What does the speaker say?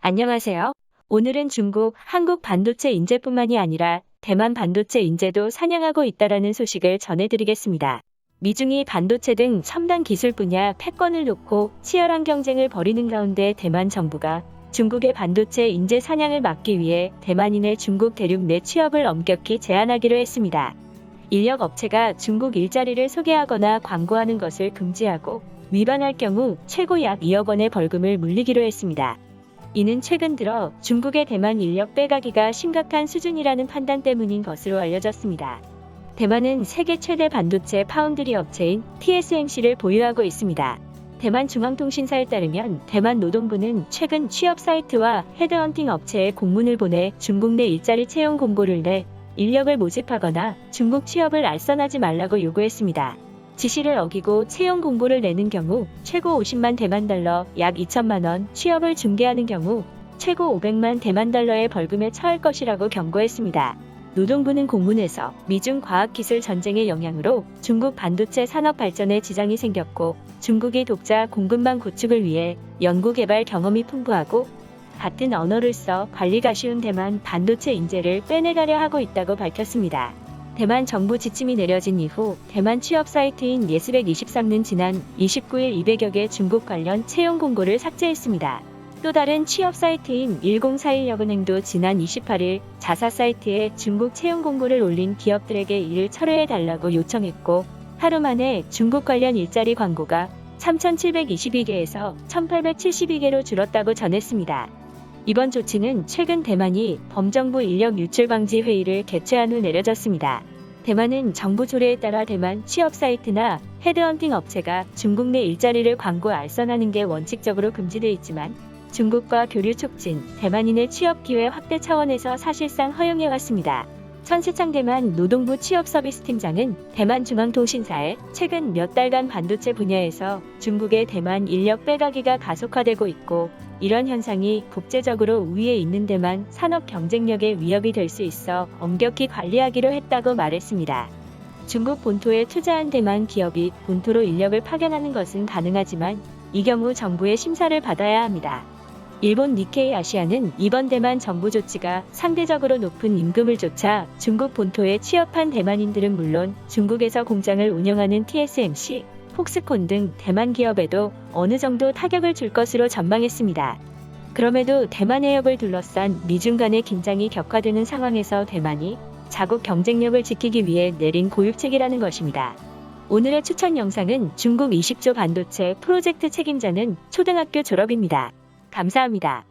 안녕하세요. 오늘은 중국, 한국 반도체 인재뿐만이 아니라 대만 반도체 인재도 사냥하고 있다라는 소식을 전해드리겠습니다. 미중이 반도체 등 첨단 기술 분야 패권을 놓고 치열한 경쟁을 벌이는 가운데 대만 정부가 중국의 반도체 인재 사냥을 막기 위해 대만인의 중국 대륙 내 취업을 엄격히 제한하기로 했습니다. 인력 업체가 중국 일자리를 소개하거나 광고하는 것을 금지하고 위반할 경우 최고 약 2억 원의 벌금을 물리기로 했습니다. 이는 최근 들어 중국의 대만 인력 빼가기가 심각한 수준이라는 판단 때문인 것으로 알려졌습니다. 대만은 세계 최대 반도체 파운드리 업체인 TSMC를 보유하고 있습니다. 대만 중앙통신사에 따르면 대만 노동부는 최근 취업 사이트와 헤드헌팅 업체에 공문을 보내 중국 내 일자리 채용 공고를 내 인력을 모집하거나 중국 취업을 알선하지 말라고 요구했습니다. 지시를 어기고 채용 공고를 내는 경우 최고 50만 대만 달러 약 2천만 원, 취업을 중개하는 경우 최고 500만 대만 달러의 벌금에 처할 것이라고 경고했습니다. 노동부는 공문에서 미중 과학기술 전쟁의 영향으로 중국 반도체 산업 발전에 지장이 생겼고 중국이 독자 공급망 구축을 위해 연구개발 경험이 풍부하고 같은 언어를 써 관리가 쉬운 대만 반도체 인재를 빼내가려 하고 있다고 밝혔습니다. 대만 정부 지침이 내려진 이후 대만 취업 사이트인 예스백23는 지난 29일 200여 개 중국 관련 채용 공고를 삭제했습니다. 또 다른 취업 사이트인 1041여은행도 지난 28일 자사 사이트에 중국 채용 공고를 올린 기업들에게 이를 철회해달라고 요청했고 하루 만에 중국 관련 일자리 광고가 3,722개에서 1,872개로 줄었다고 전했습니다. 이번 조치는 최근 대만이 범정부 인력 유출 방지 회의를 개최한 후 내려졌습니다. 대만은 정부 조례에 따라 대만 취업 사이트나 헤드헌팅 업체가 중국 내 일자리를 광고 알선하는 게 원칙적으로 금지되어 있지만 중국과 교류 촉진, 대만인의 취업 기회 확대 차원에서 사실상 허용해왔습니다. 천세창 대만 노동부 취업서비스팀장은 대만중앙통신사에 최근 몇 달간 반도체 분야에서 중국의 대만 인력 빼가기가 가속화되고 있고 이런 현상이 국제적으로 우위에 있는 데만 산업 경쟁력에 위협이 될 수 있어 엄격히 관리하기로 했다고 말했습니다. 중국 본토에 투자한 대만 기업이 본토로 인력을 파견하는 것은 가능하지만 이 경우 정부의 심사를 받아야 합니다. 일본 니케이 아시아는 이번 대만 정부 조치가 상대적으로 높은 임금을 쫓아 중국 본토에 취업한 대만인들은 물론 중국에서 공장을 운영하는 TSMC, 폭스콘 등 대만 기업에도 어느 정도 타격을 줄 것으로 전망했습니다. 그럼에도 대만 해협을 둘러싼 미중 간의 긴장이 격화되는 상황에서 대만이 자국 경쟁력을 지키기 위해 내린 고유책이라는 것입니다. 오늘의 추천 영상은 중국 20조 반도체 프로젝트 책임자는 초등학교 졸업입니다. 감사합니다.